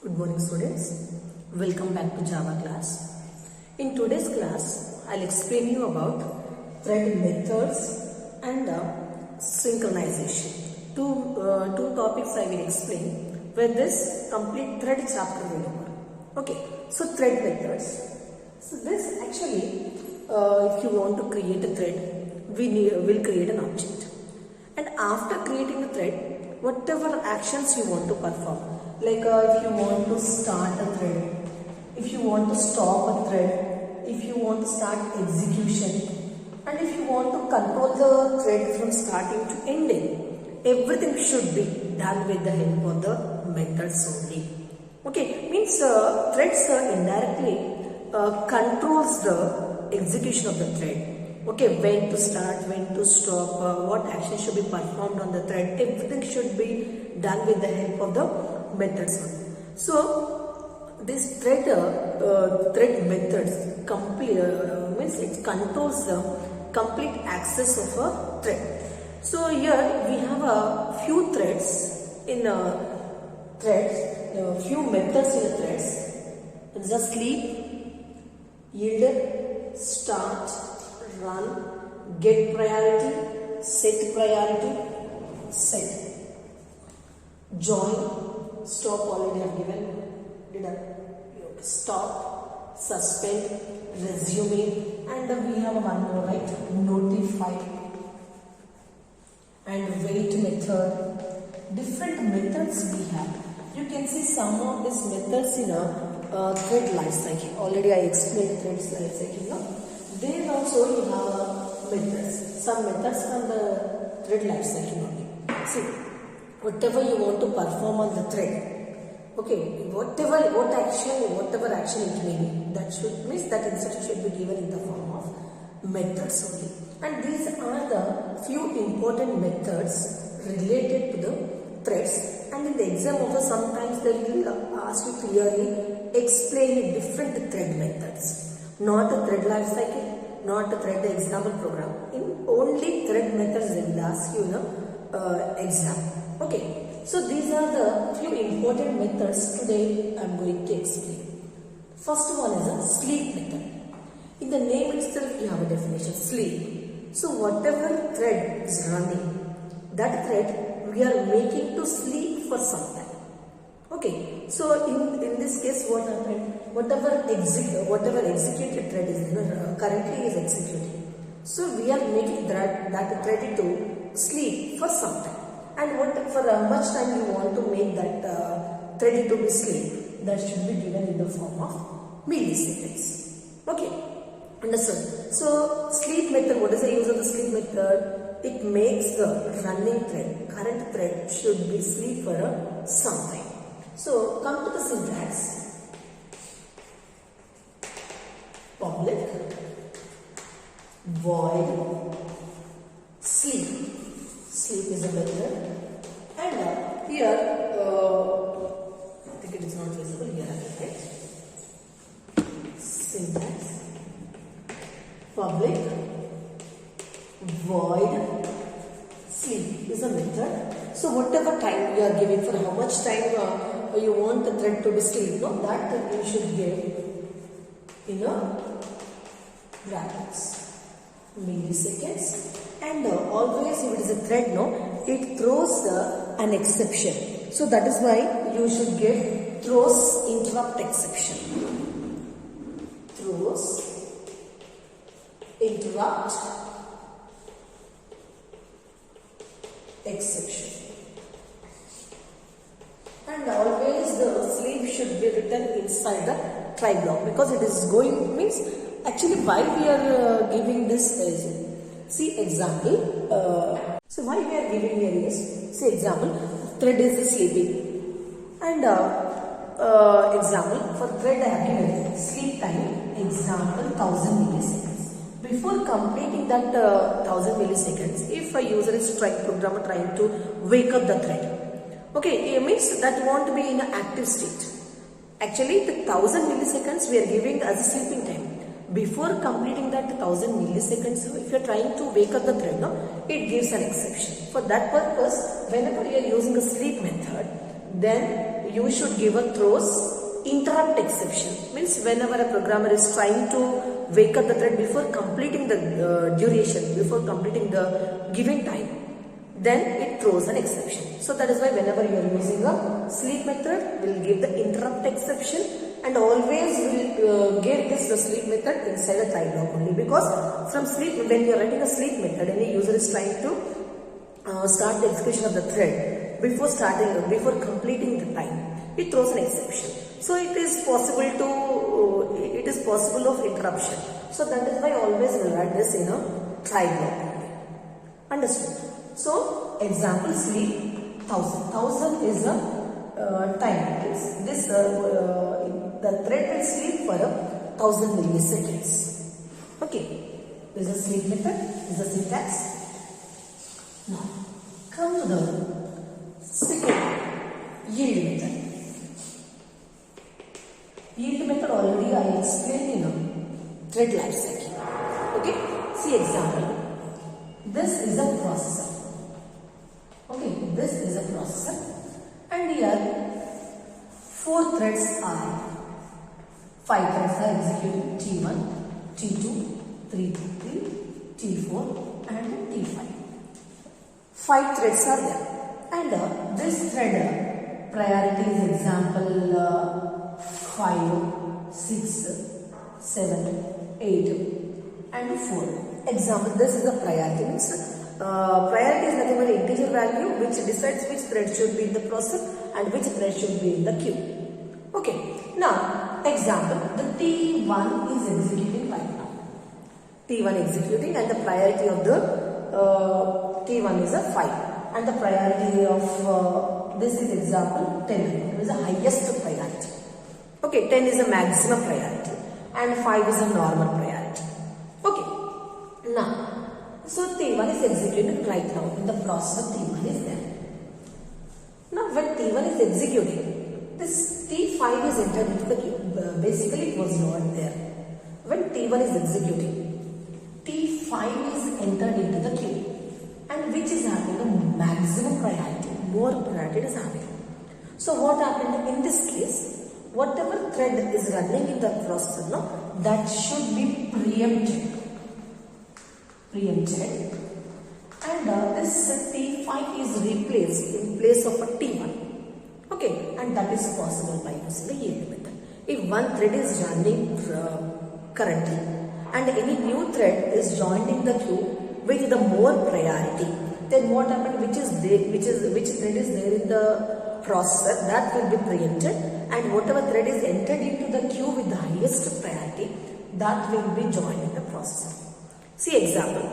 Good morning students, welcome back to Java class. In today's class, I'll explain you about thread methods and synchronization. Two topics I will explain with this complete thread chapter will cover. Okay, so thread methods. So this actually, if you want to create a thread, we'll create an object. And after creating the thread, whatever actions you want to perform, like if you want to start a thread, if you want to stop a thread, if you want to start execution, and if you want to control the thread from starting to ending, everything should be done with the help of the methods only. Okay, means threads indirectly controls the execution of the thread. Okay, when to start, when to stop, what action should be performed on the thread, everything should be done with the help of the methods. So this thread methods complete means it controls the complete access of a thread. So here we have a few threads in few methods in threads. It's a sleep, yield, start, run, get priority, set priority, set, join, stop already I have given, did I? Stop, suspend, resume, and we have one more, right? Notify and wait method. Different methods we have. You can see some of these methods in a thread life cycle. Already I explained threads life cycle. No? There also you have methods. Some methods from the thread life cycle only. See, whatever you want to perform on the thread, okay, whatever action it may be, that should means that instruction should be given in the form of methods only. And these are the few important methods related to the threads. And in the exam also sometimes they will ask you clearly explain different thread methods. Not a thread life cycle, not a thread example program. In only thread methods they will ask you in the exam. Okay, so these are the few important methods today I am going to explain. First one is a sleep method. In the name itself you have a definition, sleep. So whatever thread is running, that thread we are making to sleep for some time. Okay, so in this case what happened? Whatever executed thread is currently is executing. So we are making that thread to sleep for some time. And for how much time you want to make that thread to be sleep, that should be given in the form of milliseconds. Okay, understood. So sleep method, what is the use of the sleep method? It makes the running thread, current thread should be sleep for some time. So come to the syntax. Public void sleep. Sleep is a method, and here I think it is not visible here, right? Syntax public void sleep is a method. So whatever time you are giving, for how much time you want the thread to be sleep, no, that you should give in a brackets, milliseconds. And always if it is a thread, no, it throws an exception. So that is why you should give throws interrupt exception. Throws interrupt exception. And always the sleep should be written inside the try block, because it is going, means actually why we are giving this is, see example, so why we are giving here is, see example, thread is sleeping, and example, for thread I have given sleep time, example 1000 milliseconds. Before completing that 1000 milliseconds, if a user is programmer trying to wake up the thread, okay, it means that won't be in an active state. Actually the 1000 milliseconds we are giving as a sleeping time. Before completing that 1000 milliseconds, if you are trying to wake up the thread, no, it gives an exception. For that purpose, whenever you are using a sleep method, then you should give a throws interrupt exception. Means whenever a programmer is trying to wake up the thread before completing the duration, before completing the given time, then it throws an exception. So that is why whenever you are using a sleep method, we will give the interrupt exception, and always we will get this the sleep method inside a try block only, because from sleep, when you are writing a sleep method and the user is trying to start the execution of the thread before completing the time, it throws an exception. So it is possible of interruption. So that is why always we will write this in a try block only. Understood? So example, sleep 1000. 1000 is a time. This the thread will sleep for 1000 milliseconds. Okay. This is a sleep method. This is a syntax. Now come to the second yield method. Yield method already I explained in a thread life cycle. Okay. See example. This is a processor. Okay, this is a processor, and here 4 threads are, 5 threads are executing T1, T2, T3, T4 and T5. 5 threads are there, and this thread priority is example 5, 6, 7, 8 and 4. Example, this is the priority. Means priority is nothing but an integer value which decides which thread should be in the process and which thread should be in the queue. Okay. Now, example, the T1 is executing right now. T1 executing, and the priority of the T1 is a 5, and the priority of this is example 10. It is the highest priority. Okay, 10 is a maximum priority and 5 is a normal priority. Okay. Now, so T1 is executing right now. In the process of T1 is there. Now, when T1 is executing, this T5 is entered into the queue. Basically, it was not there. When T1 is executing, T5 is entered into the queue, and which is having a maximum priority. More priority is having. So, what happened in this case? Whatever thread is running in the processor, no, that should be preempted. And this T5 is replaced in place of a T1. Okay, and that is possible by using the yield method. If one thread is running currently and any new thread is joined in the queue with the more priority, then what happens? Which thread is there in the processor, that will be preempted, and whatever thread is entered into the queue with the highest priority, that will be joined in the processor. See example,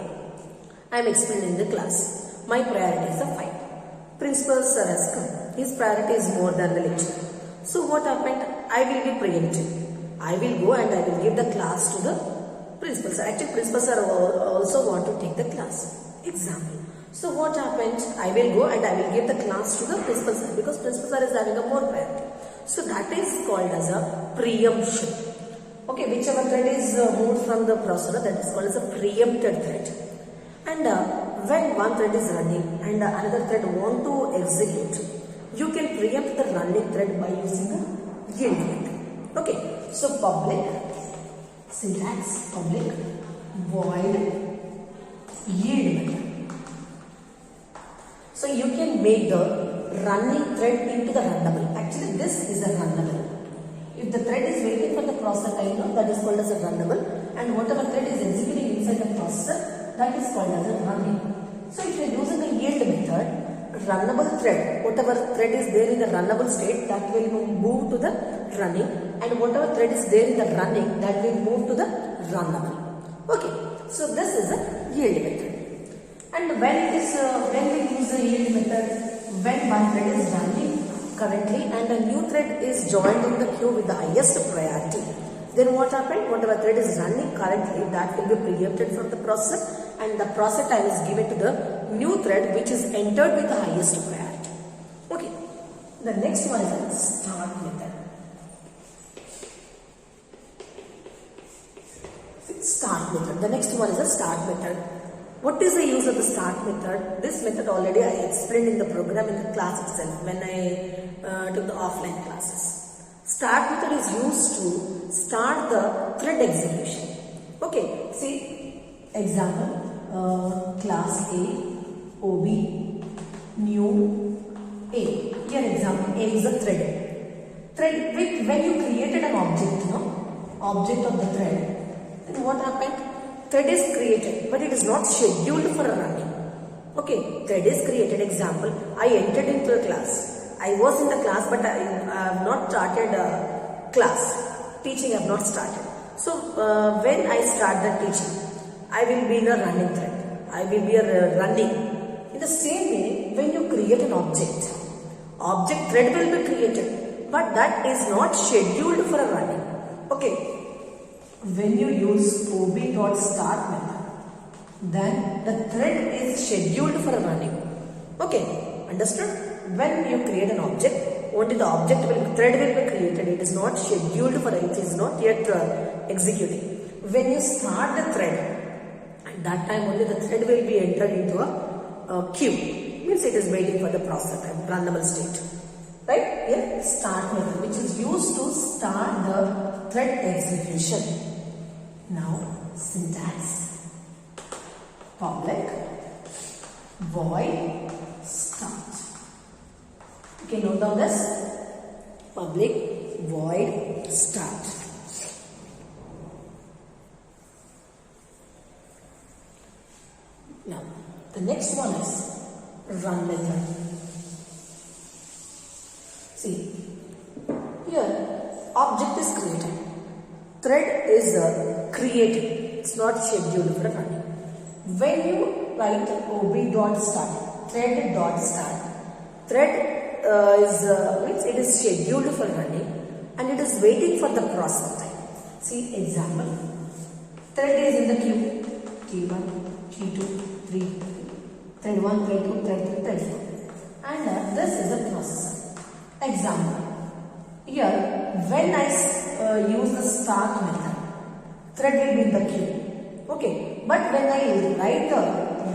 I am explaining in the class. My priority is a 5. Principal sir has come. His priority is more than the lecture. So what happened? I will be preempted. I will go and I will give the class to the principal sir. Actually, principal sir also want to take the class. Example. So what happened? I will go and I will give the class to the principal sir, because principal sir is having a more priority. So that is called as a preemption. Okay, whichever thread is moved from the processor, that is called as a preempted thread. And when one thread is running and another thread want to execute, you can preempt the running thread by using a yield method. Okay, so public syntax, public void yield method. So you can make the running thread into the runnable. Actually, this is a runnable. If the thread is waiting for the processor time, that is called as a runnable, and whatever thread is executing inside the processor, that is called as a running. So if you are using a yield method, runnable thread, whatever thread is there in the runnable state, that will move to the running, and whatever thread is there in the running, that will move to the runnable. Okay, so this is a yield method. And when we use a yield method, when one thread is running currently and a new thread is joined in the queue with the highest priority, then what happened? Whatever thread is running currently, that will be preempted from the processor, and the process time is given to the new thread which is entered with the highest priority. Okay. The next one is a start method. Start method. The next one is a start method. What is the use of the start method? This method already I explained in the program in the class itself when I to the offline classes. Start method is used to start the thread execution. Okay, see example, class A, OB, new A. Here example, A is a thread. Thread with when you created an object, object of the thread, then what happened? Thread is created, but it is not scheduled for a running. Okay, thread is created. Example, I entered into a class. I was in the class, but I have not started class. Teaching I have not started. So, when I start the teaching, I will be in a running thread. I will be running. In the same way, when you create an object thread will be created, but that is not scheduled for a running. Okay, when you use ob.start method, then the thread is scheduled for a running. Okay, understood? When you create an object, only the thread will be created. It is not scheduled for it. It is not yet executing. When you start the thread, at that time only the thread will be entered into a queue. Means it is waiting for the process and runnable state. Right? Here start method, which is used to start the thread execution. Now syntax: public void start. Okay, note down this: public void start. Now the next one is run method. See, here object is created, thread is created, it's not scheduled for running. When you write ob.start, thread.start, thread means it is scheduled for running and it is waiting for the process time. See example, thread is in the queue, T1, T2, 3, thread 1, thread 2, thread 3, thread 4, and this is a processor. Example, here when I use the start method, thread will be in the queue. Okay, but when I write the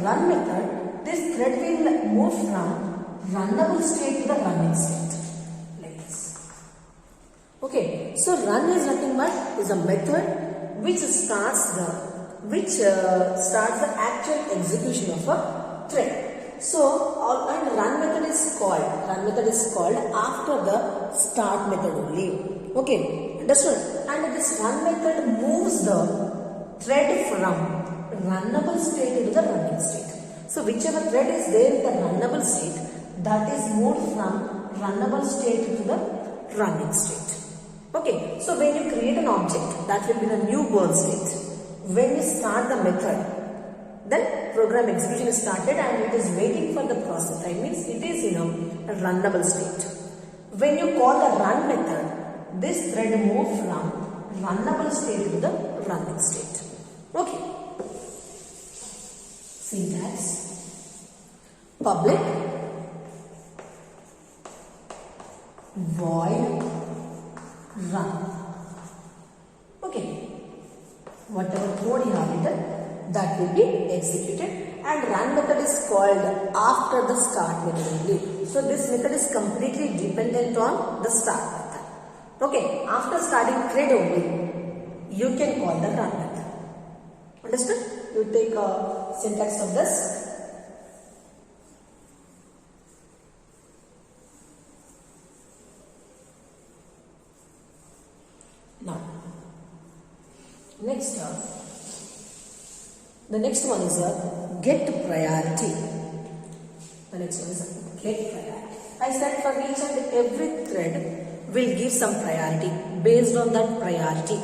run method, this thread will move from runnable state to the running state, like this. Okay, so run is nothing but is a method which starts the actual execution of a thread. So, and run method is called after the start method only. Okay, understood? And this run method moves the thread from runnable state to the running state. So, whichever thread is there in the runnable state, that is moved from runnable state to the running state. Okay, so when you create an object, that will be the newborn state. When you start the method, then program execution is started and it is waiting for the process time, means it is in a runnable state. When you call the run method, this thread moves from runnable state to the running state. Okay. Syntax: public void run. Okay. Whatever code you have written, that will be executed, and run method is called after the start method only. So this method is completely dependent on the start method. Okay, after starting thread only, you can call the run method. Understood? You take a syntax of this. Now, next the next one is a get priority. The next one is a get priority. I said for each and every thread will give some priority. Based on that priority,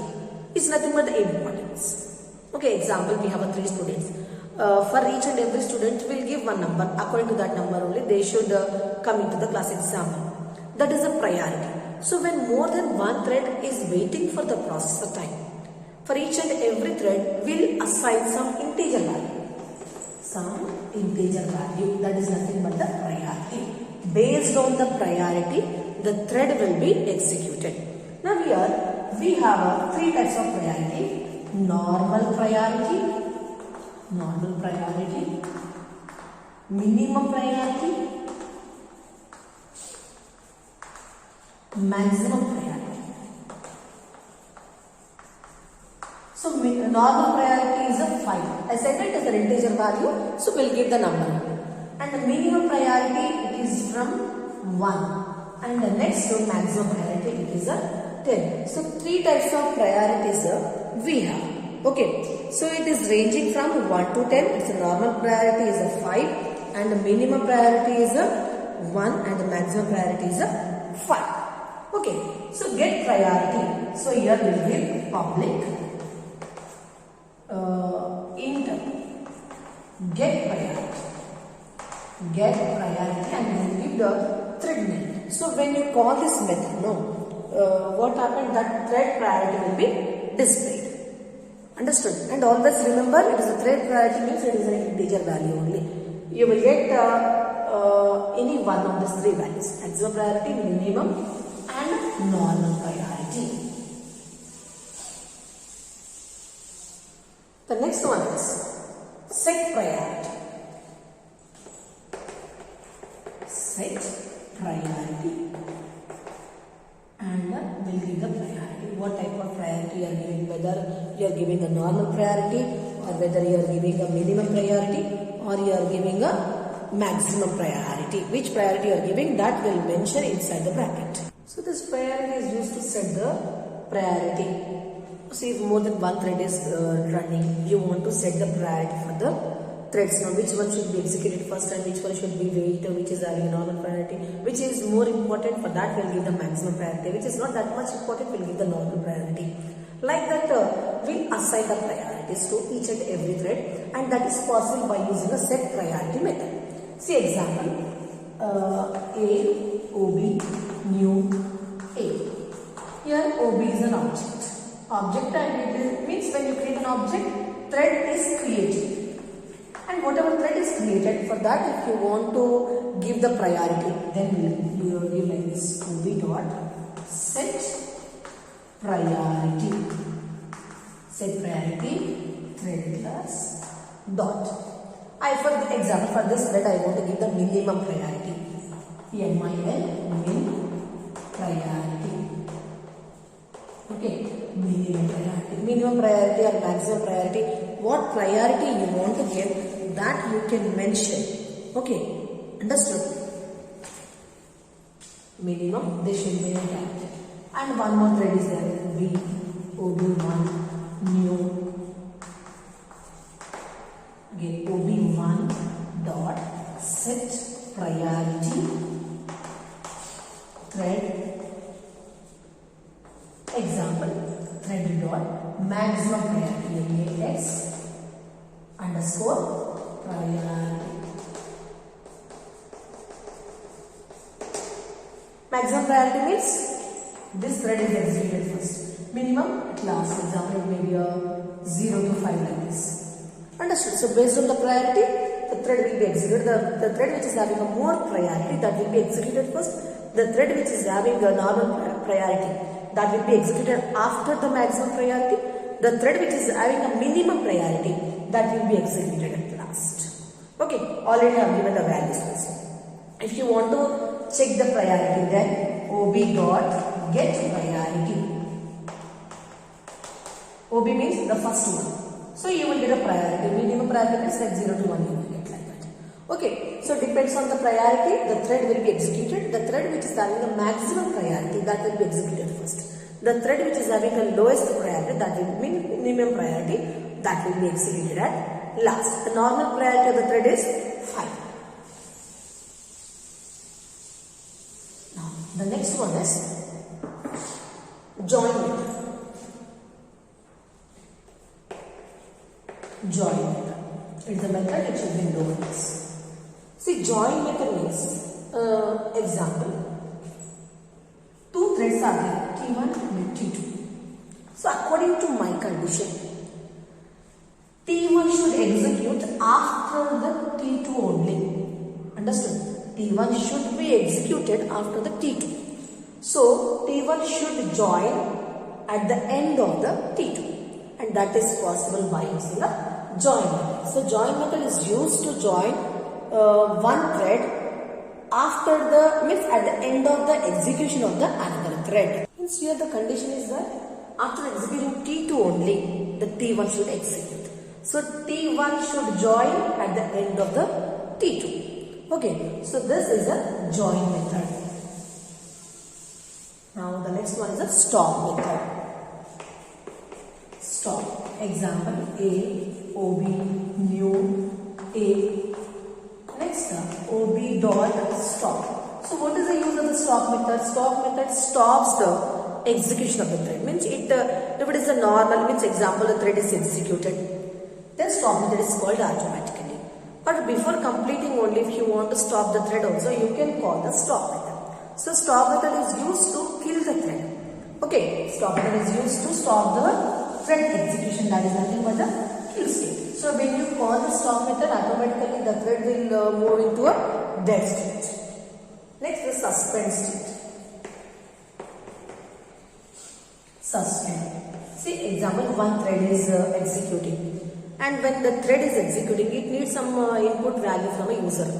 it's nothing but the importance. Okay, example, we have 3 students. For each and every student, we'll give one number. According to that number only, they should come into the class example. That is a priority. So when more than one thread is waiting for the processor time, for each and every thread will assign some integer value. That is nothing but the priority. Based on the priority, the thread will be executed. Now here we have 3 types of priority: normal priority, minimum priority, maximum priority. So normal priority is a 5. I said it is an integer value, so we'll give the number. And the minimum priority it is from 1. And the next to maximum priority it is a 10. So 3 types of priorities we have. Okay. So it is ranging from 1 to 10. Its normal priority is a 5. And the minimum priority is a 1. And the maximum priority is a 5. Okay. So get priority. So here we will give public int get priority. Get priority and then give the thread name. So when you call this method, what happened? That thread priority will be displayed. Understood? And always remember, it is a thread priority means it is an integer value only. You will get any one of these 3 values: maximum priority, minimum, and normal priority. The next one is set priority. Set priority. And we'll give the priority. What type of priority you are giving? Whether you are giving a normal priority, or whether you are giving a minimum priority, or you are giving a maximum priority. Which priority you are giving, that will mention inside the bracket. So this priority is used to set the priority. So if more than one thread is running, you want to set the priority for the threads. Now which one should be executed first and which one should be wait, which is having normal priority, which is more important, for that we'll give the maximum priority, which is not that much important, we'll give the normal priority. Like that we'll assign the priorities to each and every thread, and that is possible by using a set priority method. See example, A, OB, new, A. Here OB is an object. Object, and it means when you create an object, thread is created. And whatever thread is created, for that if you want to give the priority, then you will give like this: OB dot set priority. Set priority thread class dot. For the example, for this thread I want to give the minimum priority. MIN min priority. Okay, minimum priority. Minimum priority or maximum priority. What priority you want to give, that you can mention. Okay, understood? Minimum, this should be character. And one more thread is there. B, OB1, new. Again, OB1 dot set priority thread. Example, thread dot maximum priority, max underscore priority. Maximum priority means this thread is executed first. Minimum class, example, maybe a 0 to 5 like this. Understood? So based on the priority, the thread will be executed. The thread which is having a more priority, that will be executed first. The thread which is having a normal priority, that will be executed after the maximum priority. The thread which is having a minimum priority, that will be executed at last. Okay, already I have given the values also. If you want to check the priority, then OB dot get priority. OB means the first one. So you will get a priority. Minimum priority is like 0 to 1, you will get like that. Okay, so depends on the priority, the thread will be executed. The thread which is having a maximum priority, that will be executed first. The thread which is having a lowest priority, that will be minimum priority, that will be executed at last. The normal priority of the thread is 5. Now, the next one is join method. Join method. It's a method which should be known as. See, join method means, example, 2 threads are there, T1 and T2. So according to my condition, T1 should execute after the T2 only. Understood? T1 should be executed after the T2. So T1 should join at the end of the T2, and that is possible by using a join method. So join method is used to join one thread after the at the end of the execution of the another thread. Means here the condition is that after executing T2 only, the T1 should execute. So T1 should join at the end of the T2. Okay, so this is a join method. Now the next one is a stop method. Stop. Example A, OB, new, A. Next, OB dot stop. So what is the use of the stop method? Stop method stops the execution of the thread. Means it, if it is a normal, means example the thread is executed, then stop method is called automatically. But before completing only, if you want to stop the thread also, you can call the stop method. So stop method is used to kill the thread. Okay, stop method is used to stop the thread execution, that is nothing but the kill state. So when you call the stop method, automatically the thread will move into a dead state. Next, the suspend state. Suspend. See, example, one thread is executing, and when the thread is executing, it needs some input value from a user.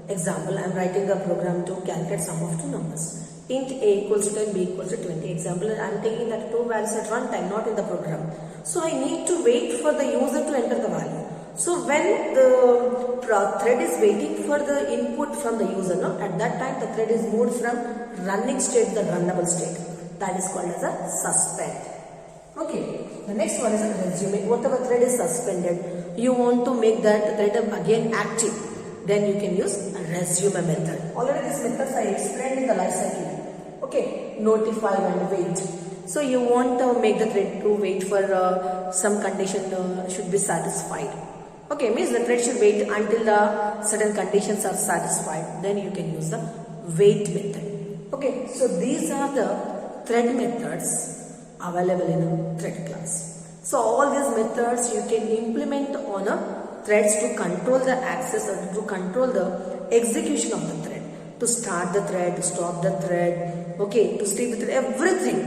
Example, I am writing a program to calculate sum of two numbers. Int A equals to 10, B equals to 20. Example, I am taking that two values at runtime, not in the program. So I need to wait for the user to enter the value. So when the thread is waiting for the input from the user, no, at that time the thread is moved from running state to the runnable state. That is called as a suspend. Okay. The next one is a resume. Whatever thread is suspended, you want to make that thread again active, then you can use a resume method. Already these methods I explained in the life cycle. Okay, notify and wait. So you want to make the thread to wait for some condition should be satisfied. Okay, means the thread should wait until the certain conditions are satisfied. Then you can use the wait method. Okay, so these are the thread methods available in a thread class. So all these methods you can implement on a threads to control the access or to control the execution of the thread. To start the thread, to stop the thread, okay, to sleep the thread, everything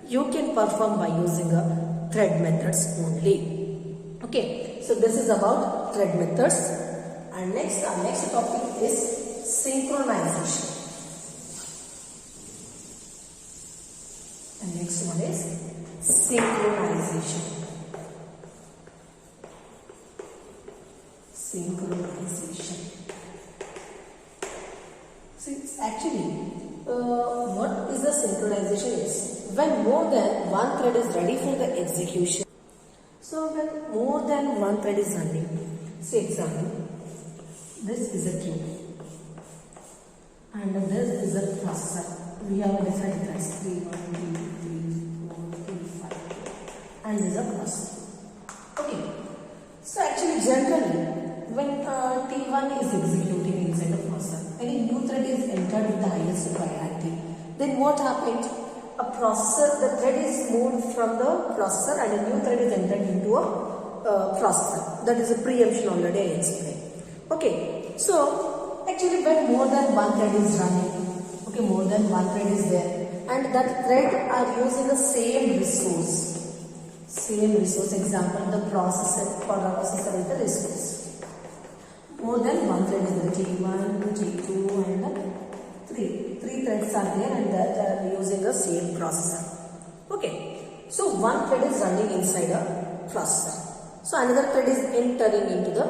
you can perform by using a thread methods only. Okay, so this is about thread methods. And next, our next topic is synchronization. And next one is synchronization. Synchronization. So actually, what is the synchronization is? When more than one thread is ready for the execution. So when more than one thread is running, say example, this is a queue and this is a processor. We have different threads, 3, 1, 2, 3, 4, 5, and this is a processor. Okay. So actually generally, when T1 is executing inside the processor, any new thread is entered with the highest priority, then what happened? A processor, the thread is moved from the processor and a new thread is entered into a processor. That is a preemption already I explained. Okay, so actually when more than one thread is running, okay, more than one thread is there and that thread are using the same resource. Example, the processor is the resource. More than one thread is there, T1, T2 and 3. 3 threads are there and they are using the same processor. Okay, so one thread is running inside a processor. So another thread is entering into the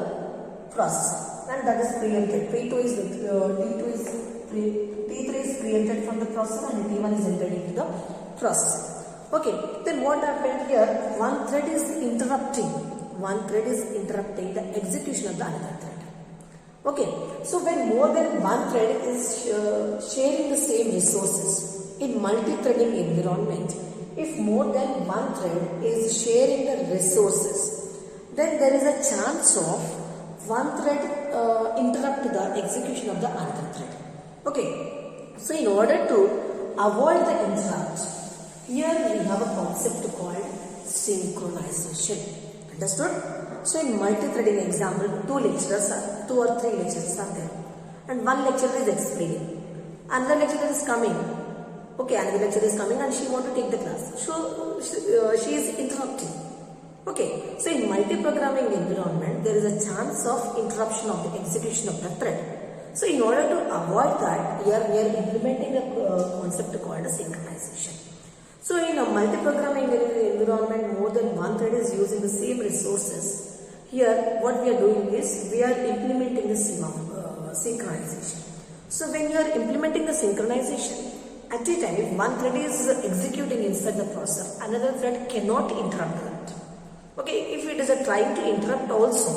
processor and that is preempted. T3 is preempted from the processor and T1 is entered into the processor. Okay, then what happened here? One thread is interrupting the execution of the another thread. Okay, so when more than one thread is sharing the same resources in multi-threading environment, if more than one thread is sharing the resources, then there is a chance of one thread interrupt the execution of the other thread. Okay, so in order to avoid the interrupt, here we have a concept called synchronization. Understood? So in multi-threading example, 2 or 3 lecturers are there and one lecturer is explaining. Another lecturer is coming. Okay, another lecturer is coming and she wants to take the class. So she is interrupting. Okay, so in multi-programming environment, there is a chance of interruption of the execution of the thread. So in order to avoid that, here we are implementing a concept called a synchronization. So in a multi-programming environment, more than one thread is using the same resources. Here what we are doing is we are implementing the synchronization. So when you are implementing the synchronization, at a time if one thread is executing inside the processor, another thread cannot interrupt that. Okay, if it is trying to interrupt also,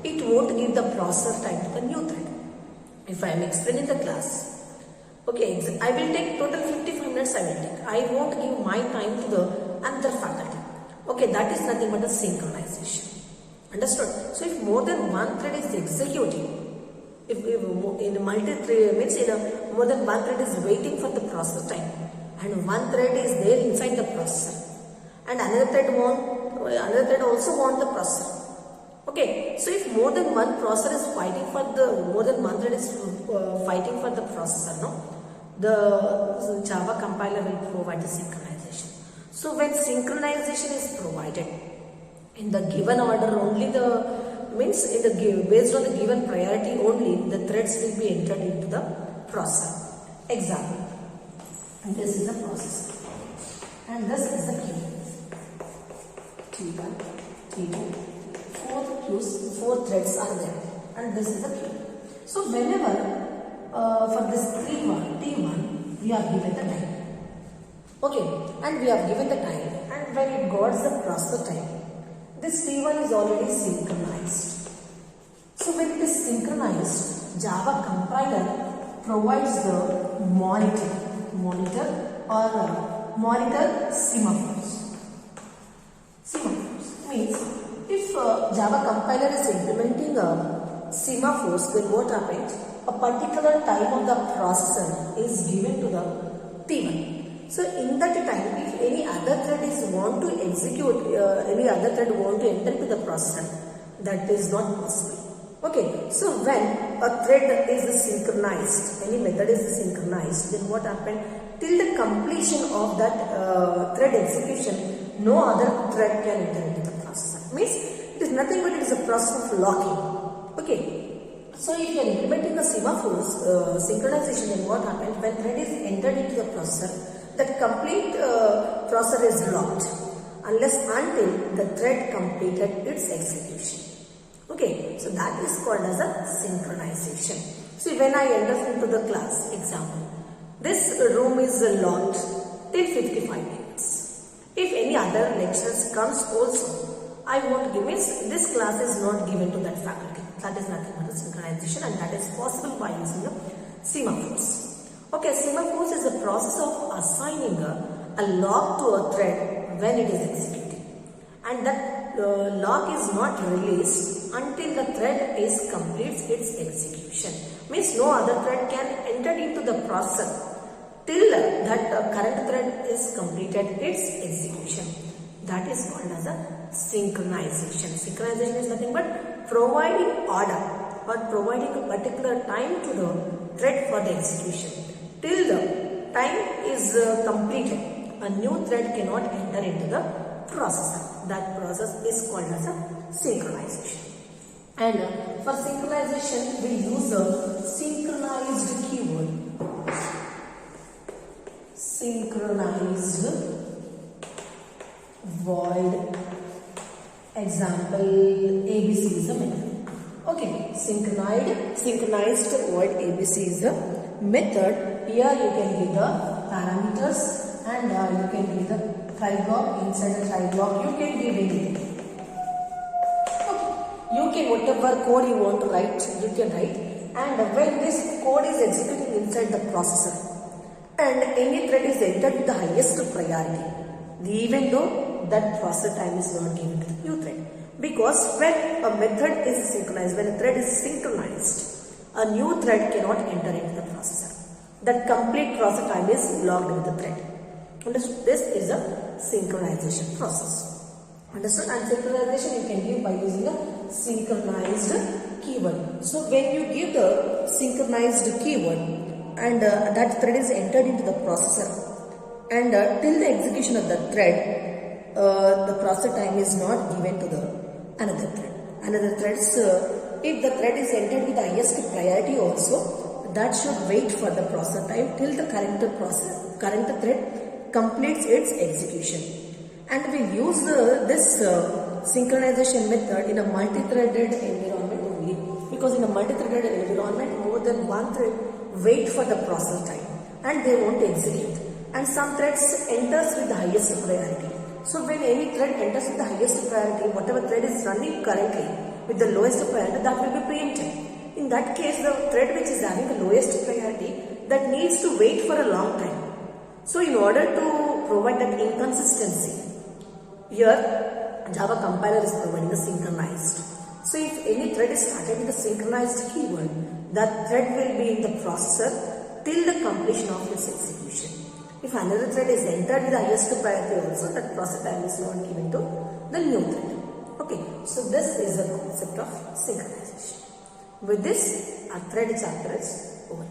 it won't give the processor time to the new thread. If I am explaining the class, okay, I will take total 55 minutes I will take. I won't give my time to the another faculty. Okay, that is nothing but a synchronization. Understood? So if more than one thread is executing, if in a multi-thread means more than one thread is waiting for the process time, and one thread is there inside the processor, and another thread also want the processor. Okay, so if more than one processor is fighting for more than one thread is fighting for the processor, no, the Java compiler will provide the synchronization. So when synchronization is provided in the given order, only based on the given priority only, the threads will be entered into the processor. Example, and this is the processor, and this is the queue. T1, T2. Four threads are there, and this is the queue. So whenever for this T1 we are given the time, okay, and we have given the time, and when it got the processor time, this T1 is already synchronized. So when it is synchronized, Java compiler provides the monitor semaphores. Semaphores means if Java compiler is implementing semaphores, then what happens? A particular time of the processor is given to the T1. So in that time, if any other thread want to execute, any other thread want to enter into the processor, that is not possible. Okay, so when a thread is synchronized, any method is synchronized, then what happens? Till the completion of that thread execution, no other thread can enter into the processor. Means it is nothing but it is a process of locking. Okay, so if you are implementing the semaphores synchronization, then what happens? When thread is entered into the processor, that complete processor is locked until the thread completed its execution. Okay, so that is called as a synchronization. See, when I enter into the class, example, this room is locked till 55 minutes. If any other lectures comes also, I won't give it. This class is not given to that faculty. That is nothing but a synchronization, and that is possible by using the semaphores. Okay, semaphores is the process of assigning a lock to a thread when it is executing, and that lock is not released until the thread completes its execution. Means no other thread can enter into the processor till that current thread is completed its execution. That is called as a synchronization. Synchronization is nothing but providing order or providing a particular time to the thread for the execution. Till the time is completed, a new thread cannot enter into the processor. That process is called as a synchronization. And for synchronization, we use a synchronized keyword. Synchronized void. Example, ABC is a method. Okay, synchronized void ABC is a method. Here you can give the parameters, and you can give the try block. Inside the try block, you can give anything. Okay. You can, whatever code you want to write, you can write. And when this code is executing inside the processor, and any thread is entered with the highest priority, even though that processor time is not given to the new thread. Because when a method is synchronized, when a thread is synchronized, a new thread cannot enter into the processor. That complete process time is logged with the thread. Understood? This is a synchronization process. Understood? And synchronization you can give by using a synchronized keyword. So when you give the synchronized keyword, and that thread is entered into the processor, and till the execution of the thread, the processor time is not given to the another thread. Another thread's if the thread is entered with the highest priority also, that should wait for the process time till the current thread completes its execution. And we use this synchronization method in a multi-threaded environment only, because in a multi-threaded environment more than one thread wait for the process time and they won't execute, and some threads enters with the highest priority. So when any thread enters with the highest priority, whatever thread is running currently with the lowest priority, that will be preempted. In that case, the thread which is having the lowest priority, that needs to wait for a long time. So in order to provide that inconsistency, here Java compiler is providing the synchronized. So if any thread is started with the synchronized keyword, that thread will be in the processor till the completion of its execution. If another thread is entered with the highest priority also, that process time is not given to the new thread. Okay, so this is the concept of synchronization. With this, our thread chapter is over.